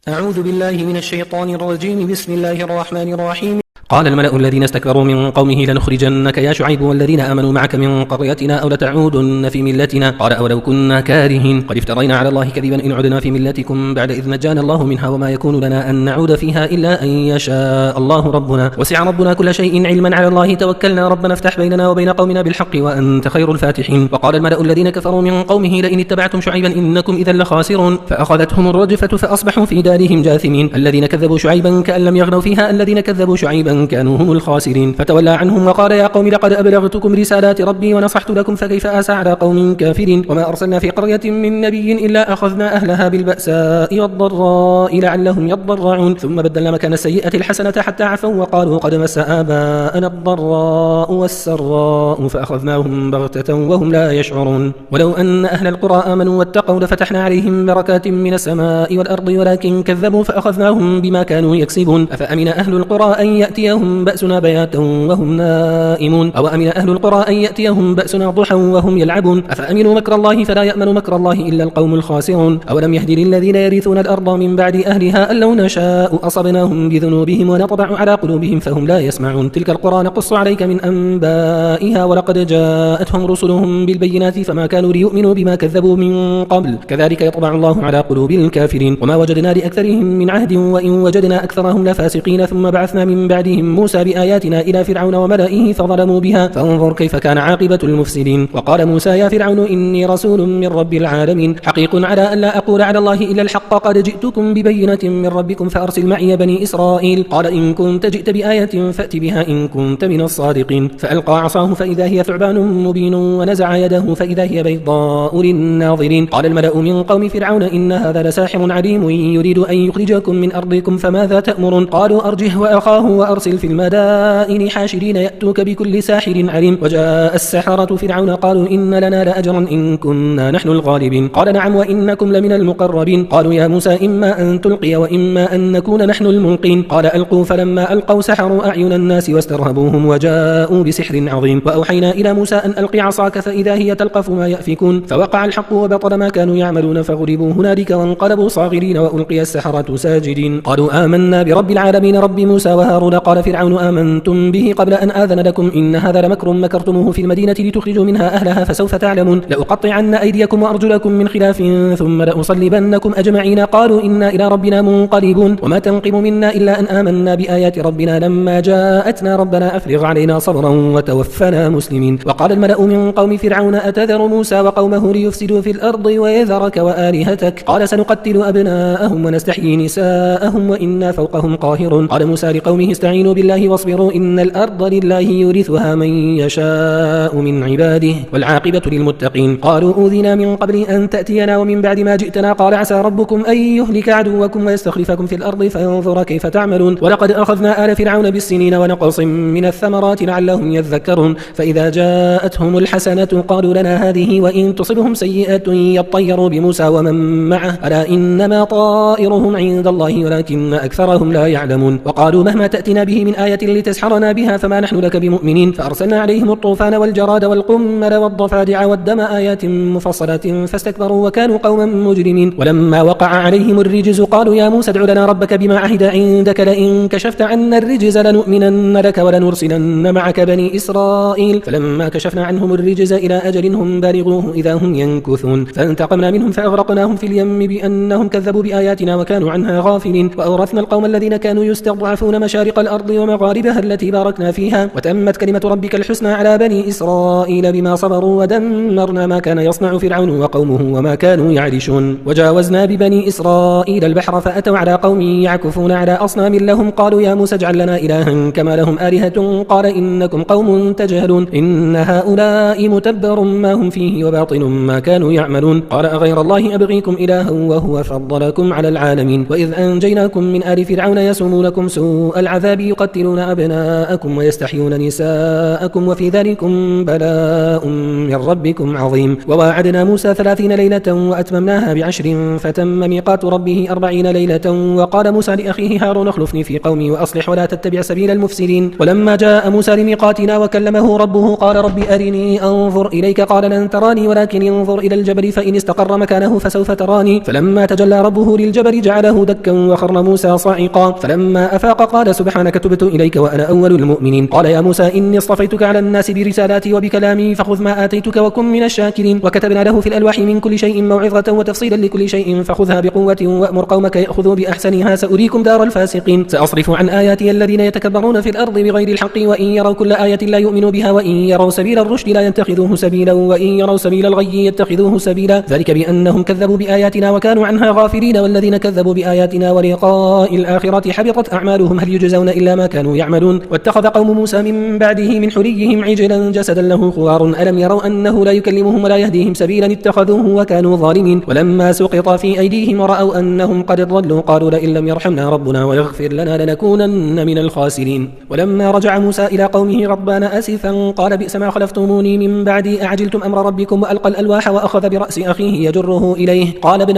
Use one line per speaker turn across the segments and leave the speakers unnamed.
أعوذ بالله من الشيطان الرجيم. بسم الله الرحمن الرحيم. قال الملأ الذين استكبروا من قومه لنخرجنك يا شعيب والذين آمنوا معك من قريتنا أو لتعودن في ملتنا. قال أولو كنا كارهين قد افترينا على الله كذبا إن عدنا في ملتكم بعد إذ نجانا الله منها وما يكون لنا أن نعود فيها إلا أن يشاء الله ربنا وسع ربنا كل شيء علما على الله توكلنا ربنا افتح بيننا وبين قومنا بالحق وأنت خير الفاتحين. وقال الملأ الذين كفروا من قومه لئن اتبعتم شعيبا إنكم إذا لخاسرون فأخذتهم الرجفة فأصبحوا في دارهم جاثمين. الذين كذبوا شعيبا كأن لم يغنوا فيها الذين كذبوا شعيبا كانوا هم الخاسرين. فتولى عنهم وقال يا قوم لقد أبلغتكم رسالات ربي ونصحت لكم فكيف آسى على قوم كافرين. وما أرسلنا في قرية من نبي إلا أخذنا أهلها بالبأساء والضراء لعلهم يضرعون ثم بدلنا مكان السيئة الحسنة حتى عفوا وقالوا قد مس آباءنا الضراء والسراء فأخذناهم بغتة وهم لا يشعرون. ولو أن أهل القرى آمنوا واتقوا لفتحنا عليهم بركات من السماء والأرض ولكن كذبوا فأخذناهم بما كانوا يكسبون. أفأمن أهل القرى أن يأتيهم بأسنا بياتا وهم نائمون أو أمن أهل القرى أن يأتيهم بأسنا ضحى وهم يلعبون أفأمنوا مكر الله فلا يأمن مكر الله إلا القوم الخاسرون. أولم يهد للذين يرثون الأرض من بعد أهلها أن لو نشاء أصبناهم بذنوبهم ونطبع على قلوبهم فهم لا يسمعون. تلك القرى نقص عليك من أنبائها ولقد جاءتهم رسلهم بالبينات فما كانوا ليؤمنوا بما كذبوا من قبل كذلك يطبع الله على قلوب الكافرين. وما وجدنا لأكثرهم من عهد وإن وجدنا أكثرهم لفاسقين. ثم بعثنا من بعدهم موسى بآياتنا إلى فرعون وملئه فظلموا بها فانظر كيف كان عاقبة المفسدين. وقال موسى يا فرعون إني رسول من رب العالمين حقيق على أن لا أقول على الله إلا الحق قد جئتكم ببينة من ربكم فأرسل معي بني إسرائيل. قال إن كنت جئت بآية فأت بها إن كنت من الصادقين. فألقى عصاه فإذا هي ثعبان مبين ونزع يده فإذا هي بيضاء للناظرين. قال الملأ من قوم فرعون إن هذا لساحر عليم يريد أن يخرجكم من أرضكم فماذا تأمرون. قالوا أرجه وأخاه وأرسل في المدائن حاشرين يأتوك بكل ساحر عليم. وجاء السحرة فرعون قالوا إن لنا لأجرا إن كنا نحن الغالبين. قال نعم وإنكم لمن المقربين. قالوا يا موسى إما أن تلقي وإما أن نكون نحن الملقين. قال ألقوا فلما ألقوا سحروا أعين الناس واسترهبوهم وجاءوا بسحر عظيم. وأوحينا إلى موسى أن ألقي عصاك فإذا هي تلقف ما يأفكون فوقع الحق وبطل ما كانوا يعملون فغلبوا هنالك وانقلبوا صاغرين وألقي السحرة ساجدين. قالوا آمنا برب العالمين رب موسى وهارون. قال فرعون آمنتم به قبل أن آذن لكم إن هذا لمكر مكرتموه في المدينة لتخرجوا منها أهلها فسوف تعلمون. لأقطعن أيديكم وأرجلكم من خلاف ثم لأصلبنكم أجمعين. قالوا إنا إلى ربنا منقلبون. وما تنقم منا إلا أن آمنا بآيات ربنا لما جاءتنا ربنا أفرغ علينا صبرا وتوفنا مسلمين. وقال الملأ من قوم فرعون أتذر موسى وقومه ليفسدوا في الأرض ويذرك وآلهتك. قال سنقتل أبناءهم ونستحيي نساءهم وإنا فوقهم قاهرون. قال موسى لقومه استعينوا بالله واصبروا إن الأرض لله يورثها من يشاء من عباده والعاقبة للمتقين. قالوا أوذينا من قبل أن تأتينا ومن بعد ما جئتنا. قال عسى ربكم أن يهلك عدوكم ويستخلفكم في الأرض فينظر كيف تعملون. ولقد أخذنا آل فرعون بالسنين ونقص من الثمرات لعلهم يذكرون. فإذا جاءتهم الحسنة قالوا لنا هذه وإن تصبهم سيئة يطيروا بموسى ومن معه ألا إنما طائرهم عند الله ولكن أكثرهم لا يعلمون. وقالوا مهما تأتنا به من آية لتسحرنا بها فما نحن لك بمؤمنين. فأرسلنا عليهم الطوفان والجراد والقمل والضفادع والدم آيات مفصلات فاستكبروا وكانوا قوما مجرمين. ولما وقع عليهم الرجز قالوا يا موسى ادع لنا ربك بما عهد عندك لئن كشفت عنا الرجز لنؤمنن لك ولنرسلن معك بني إسرائيل. فلما كشفنا عنهم الرجز إلى أجل هم بالغوه إذا هم ينكثون فانتقمنا منهم فأغرقناهم في اليم بأنهم كذبوا بآياتنا وكانوا عنها غافلين. وأورثنا القوم الذين كانوا يستضعفون مشارق الأرض ومغاربها التي باركنا فيها وتمت كلمة ربك الحسنى على بني إسرائيل بما صبروا ودمرنا ما كان يصنع فرعون وقومه وما كانوا يعرشون. وجاوزنا ببني إسرائيل البحر فأتوا على قوم يعكفون على أصنام لهم. قالوا يا موسى اجعل لنا إلها كما لهم آلهة. قال إنكم قوم تجهلون إن هؤلاء متبر ما هم فيه وباطل ما كانوا يعملون. قال أغير الله أبغيكم إلها وهو فضلكم على العالمين. وإذ أنجيناكم من آل فرعون يسومونكم سوء العذاب يقتلون أبناءكم ويستحيون نساءكم وفي ذلكم بلاء من ربكم عظيم. وواعدنا موسى 30 ليلة وأتممناها ب10 فتم ميقات ربه 40 ليلة. وقال موسى لأخيه هارون اخلفني في قومي وأصلح ولا تتبع سبيل المفسدين. ولما جاء موسى لميقاتنا وكلمه ربه قال رب أرني أنظر إليك قال لن تراني ولكن انظر إلى الجبل فإن استقر مكانه فسوف تراني. فلما تجلى ربه للجبل جعله دكا وخر موسى صاعقا. فلما أفاق قال سبحانك تبت إليك وأنا أول المؤمنين. قال يا موسى إني اصطفيتك على الناس برسالاتي وبكلامي فخذ ما آتيتك وكن من الشاكرين. وكتبنا له في الألواح من كل شيء موعظة وتفصيلا لكل شيء فخذها بقوة وأمر قومك يأخذوا بأحسنها سأريكم دار الفاسقين. سأصرف عن آياتي الذين يتكبرون في الأرض بغير الحق وإن يروا كل آية لا يؤمنوا بها وإن يروا سبيل الرشد لا يتخذوه سبيلا وإن يروا سبيل الغي يتخذوه سبيلا ذلك بأنهم كذبوا بآياتنا وكانوا عنها غافلين. والذين كذبوا بآياتنا ولقاء الآخرة حبطت أعمالهم هل يجزون إلا ما كانوا يعملون. واتخذ قوم موسى من بعده من حليهم عجلا جسدا له خوار ألم يروا أنه لا يكلمهم ولا يهديهم سبيلا اتخذوه وكانوا ظالمين. ولما سقط في أيديهم ورأوا أنهم قد ضلوا قالوا لئن لم يرحمنا ربنا ويغفر لنا لنكونن من الخاسرين. ولما رجع موسى إلى قومه غضبان آسفا قال بئس ما خلفتموني من بعدي أعجلتم أمر ربكم وألقى الألواح وأخذ برأس أخيه يجره إليه قال ابن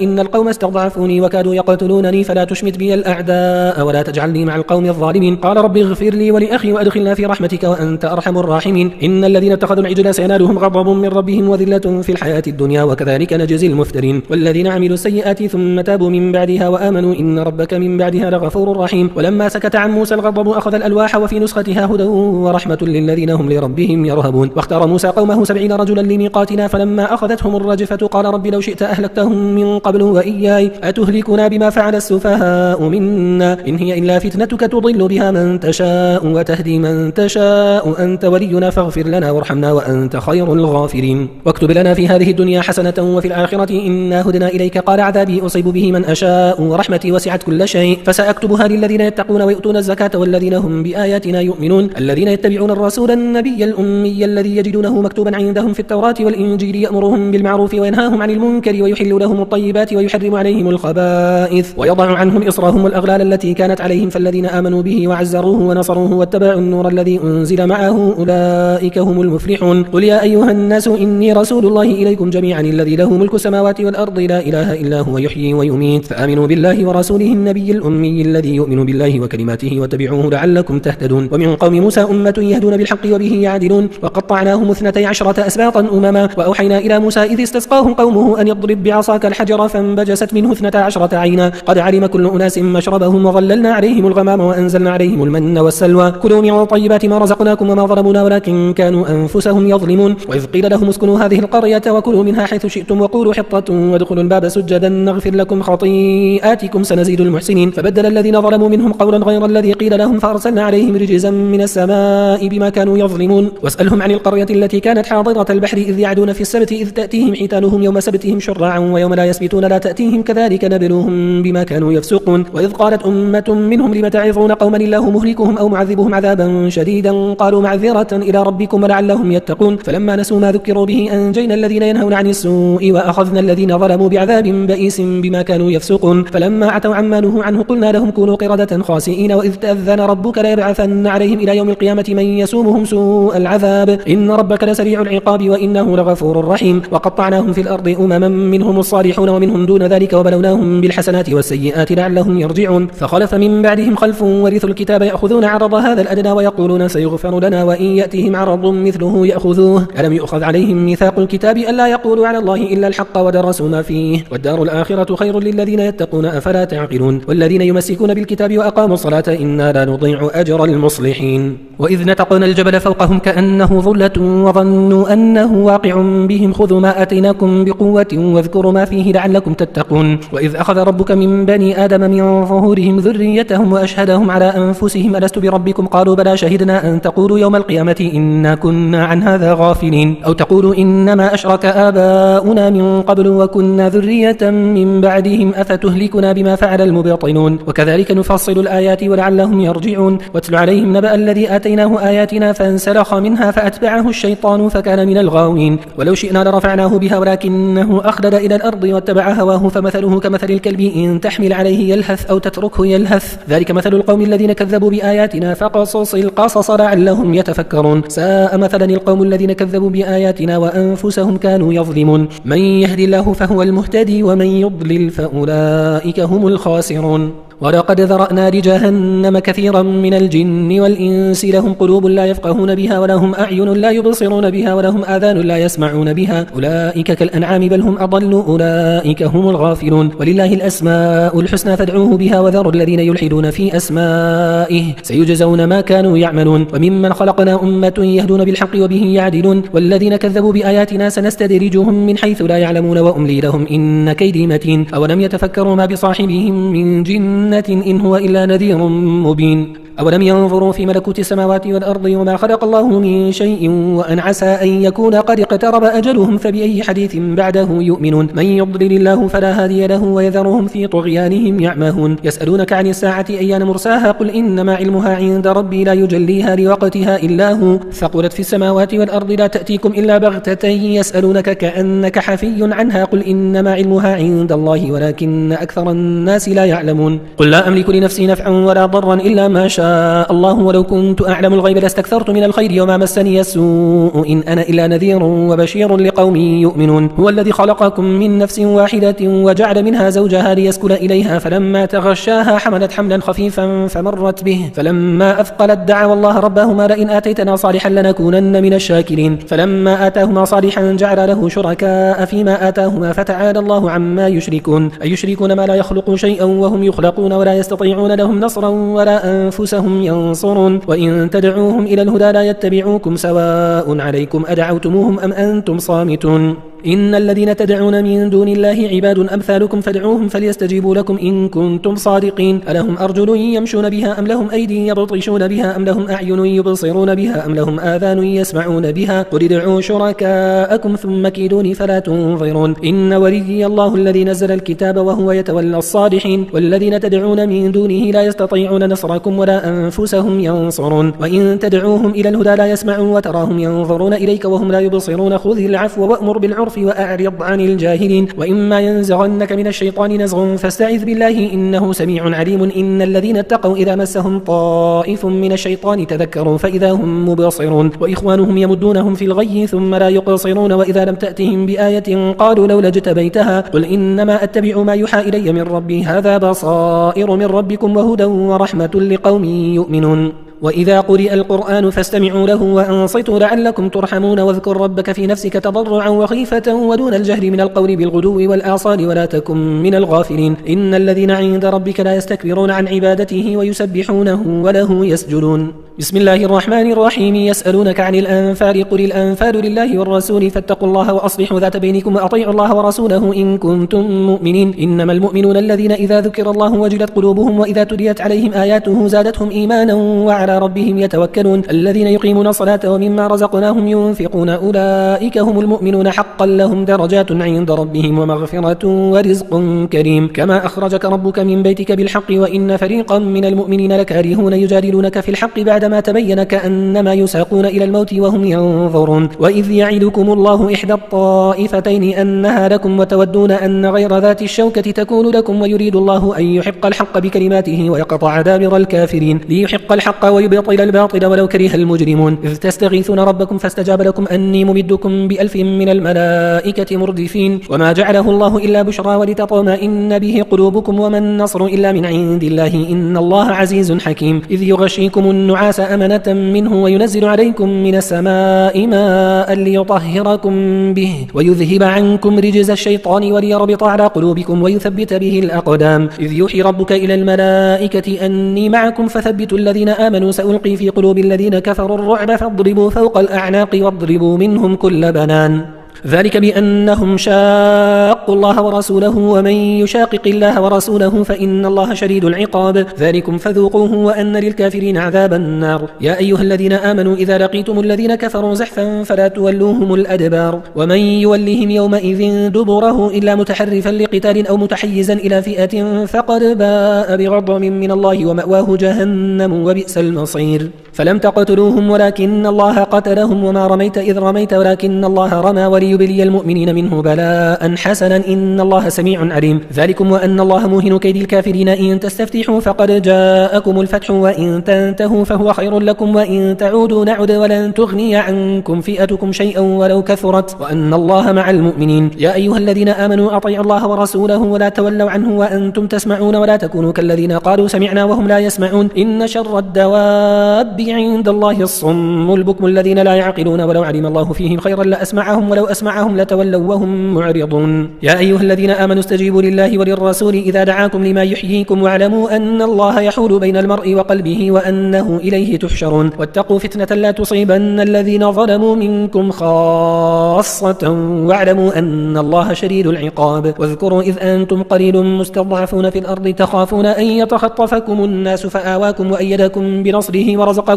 إن القوم استضعفوني وكادوا يقتلونني فلا تشمت بي الأعداء ولا تجعلني مع القوم الظالمين. قال رب اغفر لي ولأخي وأدخلنا في رحمتك وأنت أرحم الراحمين. إن الذين اتخذوا العجل سينالهم غضب من ربهم وذلة في الحياة الدنيا وكذلك نجزي المفترين. والذين عملوا السيئات ثم تابوا من بعدها وآمنوا إن ربك من بعدها لغفور رحيم. ولما سكت عن موسى الغضب أخذ الألواح وفي نسختها هدى ورحمة للذين هم لربهم يرهبون. واختار موسى قومه 70 رجلا لميقاتنا فلما أخذتهم الرجفة قال رب لو شئت أهلكتهم من قبل وإياي أتهلكنا بما فعل السفهاء منا إن هي إلا فتنتك تضل بها من تشاء وتهدي من تشاء أنت ولينا فاغفر لنا وارحمنا وأنت خير الغافرين. واكتب لنا في هذه الدنيا حسنة وفي الآخرة إنا هدنا إليك قال عذابي أصيب به من أشاء ورحمتي وسعت كل شيء فسأكتبها للذين يتقون ويؤتون الزكاة والذين هم بآياتنا يؤمنون. الذين يتبعون الرسول النبي الأمي الذي يجدونه مكتوبا عندهم في التوراة والإنجيل يأمرهم بالمعروف وينهاهم عن المنكر ويحل لهم الطيبات ويحرم عليهم الخبائث ويضع عنهم إصرهم والأغلال التي كانت عليهم فالذين آمنوا به وعزروه ونصروه واتبعوا النور الذي أنزل معه أولئك هم المفلحون. قل يا أيها الناس إني رسول الله إليكم جميعا الذي له ملك السماوات والأرض لا إله إلا هو يحيي ويميت فآمنوا بالله ورسوله النبي الأمي الذي يؤمن بالله وكلماته واتبعوه لعلكم تهتدون. ومن قوم موسى أمة يهدون بالحق وبه يعدلون وقطعناهم 12 أسباطا أمما وأوحينا إلى موسى إذ استسقاه قومه أن يضرب بعصاك الحجر فانبجست منه 12 عينا قد علم كل أناس مشربهم وظللنا عليهم الغمام وأنزلنا عليهم المن والسلوى كلوا من طيبات ما رزقناكم وما ظلمونا ولكن كانوا أنفسهم يظلمون. وإذ قيل لهم اسكنوا هذه القرية وكلوا منها حيث شئتم وقولوا حطة وادخلوا الباب سجدا نغفر لكم خطيئاتكم سنزيد المحسنين. فبدل الذين ظلموا منهم قولا غير الذي قيل لهم فأرسلنا عليهم رجزا من السماء بما كانوا يظلمون. واسألهم عن القرية التي كانت حاضرة البحر إذ يعدون في السبت إذ تأتيهم حيتانهم يوم سبتهم شرعا ويوم لا يسبتون لا تأتيهم كذلك نبلوهم بما كانوا يفسقون. وإذ قالت أمة منهم لم تعظون قوما الله مهلكهم أو معذبهم عذابا شديدا قالوا معذرة إلى ربكم ولعلهم يتقون. فلما نسوا ما ذكروا به أنجينا الذين ينهون عن السوء وأخذنا الذين ظلموا بعذاب بئيس بما كانوا يفسقون. فلما عتوا عما نهوا عنه قلنا لهم كونوا قردة خاسئين. وإذ تأذن ربك ليبعثن عليهم إلى يوم القيامة من يسومهم سوء العذاب إن ربك لسريع العقاب وإنه لغفور رحيم. وقطعناهم في الأرض أمما منهم الصالحون ومنهم دون ذلك وبلوناهم بالحسنات والسيئات لعلهم يرجعون. فخلف من بعدهم خلف ورثوا الكتاب يأخذون عرض هذا الأدنى ويقولون سيغفر لنا وإن يأتيهم عرض مثله يأخذوه ألم يؤخذ عليهم ميثاق الكتاب ألا يقولوا على الله إلا الحق ودرسوا ما فيه والدار الآخرة خير للذين يتقون أفلا تعقلون. والذين يمسكون بالكتاب وأقاموا الصلاة إنا لا نضيع أجر المصلحين. وإذ نتقنا الجبل فوقهم كأنه ظلة وظنوا أنه واقع بهم خذوا ما آتيناكم بقوة واذكروا ما فيه لعلكم تتقون. وإذ أخذ ربك من بني آدم من ظهورهم ذريتهم وأشهدهم على أنفسهم ألست بربكم قالوا بلى شهدنا أن تقولوا يوم القيامة إنا كنا عن هذا غافلين أو تقولوا إنما أشرك آباؤنا من قبل وكنا ذرية من بعدهم أفتهلكنا بما فعل المبطلون. وكذلك نفصل الآيات ولعلهم يرجعون. واتل عليهم نبأ الذي آتيناه آياتنا فانسلخ منها فأتبعه الشيطان فكان من الغاوين. ولو شئنا لرفعناه بها ولكنه أخلد إلى الأرض واتبع هواه فمثله كمثل الكلب إن تحمل عليه يلهث أو تتركه يلهث ذلك مثل القوم الذين كذبوا بآياتنا فقصص القصص لعلهم يتفكرون ساء مثلا القوم الذين كذبوا بآياتنا وأنفسهم كانوا يظلمون من يهد الله فهو المهتدي ومن يضلل فأولئك هم الخاسرون ولقد ذرأنا لجهنم كثيرا من الجن والإنس لهم قلوب لا يفقهون بها ولهم أعين لا يبصرون بها ولهم آذان لا يسمعون بها أولئك كالأنعام بل هم أضل أولئك هم الغافلون ولله الأسماء الحسنى فادعوه بها وذروا الذين يلحدون في أسمائه سيجزون ما كانوا يعملون وممن خلقنا أمة يهدون بالحق وبه يعدلون والذين كذبوا بآياتنا سنستدرجهم من حيث لا يعلمون وأملي لهم إن كيدي متين أولم يتفكروا ما بصاحبهم من جنة إن هو إلا نذير مبين أولم ينظروا في ملكوت السماوات والأرض وما خلق الله من شيء وأن عسى أن يكون قد اقترب أجلهم فبأي حديث بعده يؤمنون من يضلل الله فلا هادي له ويذرهم في طغيانهم يعمهون يسألونك عن الساعة أيان مرساها قل إنما علمها عند ربي لا يجليها لوقتها إلا هو ثقلت في السماوات والأرض لا تأتيكم إلا بغتة يسألونك كأنك حفي عنها قل إنما علمها عند الله ولكن أكثر الناس لا يعلمون قل لا أملك لنفسي نفعا ولا ضرا إلا ما شاء الله ولو كنت أعلم الغيب لاستكثرت من الخير وما مسني السوء إن أنا إلا نذير وبشير لقوم يؤمنون هو الذي خلقكم من نفس واحدة وجعل منها زوجها ليسكن إليها فلما تغشاها حملت حملا خفيفا فمرت به فلما أثقلت دعوا الله ربهما لئن آتيتنا صالحا لنكونن من الشاكرين فلما آتاهما صالحا جعل له شركاء فيما آتاهما فتعالى الله عما يشركون أيشركون ما لا يخلق شيئا وهم يخلقون ولا يستطيعون لهم نصرا ولا أنفسهم ينصرون وإن تدعوهم إلى الهدى لا يتبعوكم سواء عليكم أدعوتموهم أم أنتم صامتون إن الذين تدعون من دون الله عباد أمثالكم فادعوهم فليستجيبوا لكم إن كنتم صادقين ألهم أرجل يمشون بها أم لهم أيدي يبطشون بها أم لهم أعين يبصرون بها أم لهم آذان يسمعون بها قل ادعوا شركاءكم ثم كيدوني فلا تنظرون إن وليي الله الذي نزل الكتاب وهو يتولى الصالحين والذين تدعون من دونه لا يستطيعون نصركم ولا أنفسهم ينصرون وإن تدعوهم إلى الهدى لا يسمعون وتراهم ينظرون إليك وهم لا يبصرون خذ العفو وأمر بالعرف وأعرض عن الجاهلين وإما ينزغنك من الشيطان نزغ فاستعذ بالله إنه سميع عليم إن الذين اتقوا إذا مسهم طائف من الشيطان تذكروا فإذا هم مبصرون وإخوانهم يمدونهم في الغي ثم لا يقصرون وإذا لم تأتهم بآية قالوا لولا اجتبيتها قل إنما أتبع ما يوحى إلي من ربي هذا بصائر من ربكم وهدى ورحمة لقوم يؤمنون وإذا قرئ القرآن فاستمعوا له وأنصتوا لعلكم ترحمون واذكر ربك في نفسك تضرعا وخيفة ودون الجهر من القول بالغدو والآصال ولا تكن من الغافلين إن الذين عند ربك لا يستكبرون عن عبادته ويسبحونه وله يسجدون بسم الله الرحمن الرحيم يسألونك عن الأنفال قل الأنفال لله والرسول فاتقوا الله وأصلحوا ذات بينكم وأطيعوا الله ورسوله إن كنتم مؤمنين إنما المؤمنون الذين إذا ذكر الله وجلت قلوبهم وإذا تليت عليهم آياته زادتهم إيمانا وعلى ربهم يتوكلون الذين يقيمون الصلاة ومما رزقناهم ينفقون أولئك هم المؤمنون حقا لهم درجات عند ربهم ومغفرة ورزق كريم كما أخرجك ربك من بيتك بالحق وإن فريقا من المؤمنين لكارهون يجادلونك في الحق بعدما تبين كأنما يساقون إلى الموت وهم ينظرون وإذ يعدكم الله إحدى الطائفتين أنها لكم وتودون أن غير ذات الشوكة تكون لكم ويريد الله أن يحق الحق بكلماته ويقطع دابر الكافرين ليحق الحق ويبطل الباطل ولو كره المجرمون إذ تستغيثون ربكم فاستجاب لكم أني ممدكم بألف من الملائكة مردفين وما جعله الله إلا بشرى ولتطمئن به قلوبكم وما النصر إلا من عند الله إن الله عزيز حكيم إذ يغشيكم النعاس أمنة منه وينزل عليكم من السماء ماء ليطهركم به ويذهب عنكم رجز الشيطان وليربط على قلوبكم ويثبت به الأقدام إذ يوحي ربك إلى الملائكة أني معكم فثبتوا الذين آمنوا سألقي في قلوب الذين كفروا الرعب فاضربوا فوق الأعناق واضربوا منهم كل بنان ذلك بأنهم شاقوا الله ورسوله ومن يشاقق الله ورسوله فإن الله شديد العقاب ذلكم فذوقوه وأن للكافرين عذاب النار يا أيها الذين آمنوا إذا لقيتم الذين كفروا زحفا فلا تولوهم الأدبار ومن يولهم يومئذ دبره إلا متحرفا لقتال أو متحيزا إلى فئة فقد باء بغضب من الله ومأواه جهنم وبئس المصير فلم تقتلوهم ولكن الله قتلهم وما رميت إذ رميت ولكن الله رمى وليبلي المؤمنين منه بلاء حسنا إن الله سميع عليم ذلكم وأن الله موهن كيد الكافرين إن تستفتحوا فقد جاءكم الفتح وإن تنتهوا فهو خير لكم وإن تعودوا نعد ولن تغني عنكم فئتكم شيئا ولو كثرت وأن الله مع المؤمنين يا أيها الذين آمنوا أطيعوا الله ورسوله ولا تولوا عنه وأنتم تسمعون ولا تكونوا كالذين قالوا سمعنا وهم لا يسمعون إن شر الدواب عند الله الصم البكم الذين لا يعقلون ولو علم الله فيهم خيرا لأسمعهم ولو أسمعهم لتولوا وهم معرضون يا أيها الذين آمنوا استجيبوا لله وللرسول إذا دعاكم لما يحييكم واعلموا أن الله يحول بين المرء وقلبه وأنه إليه تحشرون واتقوا فتنة لا تصيبن الذين ظلموا منكم خاصة واعلموا أن الله شديد العقاب واذكروا إذ أنتم قليل مستضعفون في الأرض تخافون أن يتخطفكم الناس فآواكم وأيدكم بنصره ورزقكم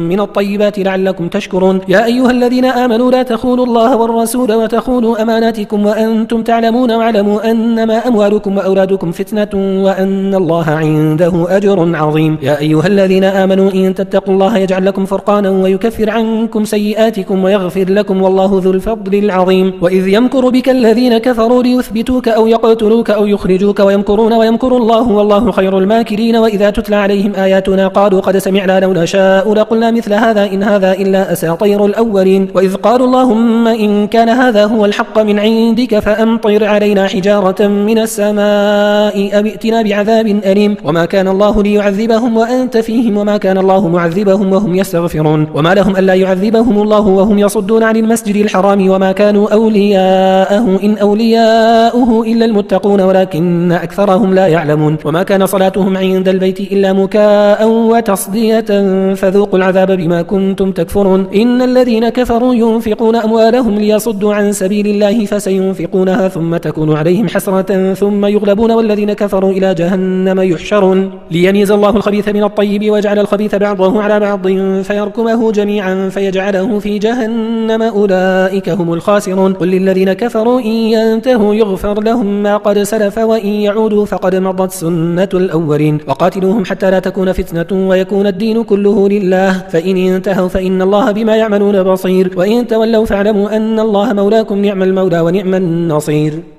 من الطيبات لعلكم تشكرون يا أيها الذين آمنوا لا تخونوا الله والرسول وتخونوا أماناتكم وأنتم تعلمون واعلموا أنما أموالكم وأولادكم فتنة وأن الله عنده أجر عظيم يا أيها الذين آمنوا إن تتقوا الله يجعل لكم فرقانا ويكفر عنكم سيئاتكم ويغفر لكم والله ذو الفضل العظيم وإذ يمكر بك الذين كفروا ليثبتوك أو يقتلوك أو يخرجوك ويمكرون ويمكر الله والله خير الماكرين وإذا تتلى عليهم آياتنا قالوا قد سمعنا لو نشاء لقلنا مثل هذا إن هذا إلا أساطير الأولين وإذ قالوا اللهم إن كان هذا هو الحق من عندك فأمطر علينا حجارة من السماء أو ائتنا بعذاب أليم وما كان الله ليعذبهم وأنت فيهم وما كان الله معذبهم وهم يستغفرون وما لهم ألا يعذبهم الله وهم يصدون عن المسجد الحرام وما كانوا أولياءه إن أولياؤه إلا المتقون ولكن أكثرهم لا يعلمون وما كان صلاتهم عند البيت إلا مكاء وتصدية فذوقوا العذاب بما كنتم تكفرون إن الذين كفروا ينفقون أموالهم ليصدوا عن سبيل الله فسينفقونها ثم تكون عليهم حسرة ثم يغلبون والذين كفروا إلى جهنم يحشرون ليميز الله الخبيث من الطيب ويجعل الخبيث بعضه على بعض فيركمه جميعا فيجعله في جهنم أولئك هم الخاسرون قل للذين كفروا إن ينتهوا يغفر لهم ما قد سلف وإن يعودوا فقد مضت سنة الأولين وقاتلوهم حتى لا تكون فتنة ويكون الدين كله لله فإن انتهوا فإن الله بما يعملون بصير وإن تولوا فاعلموا أن الله مولاكم نعم المولى ونعم النصير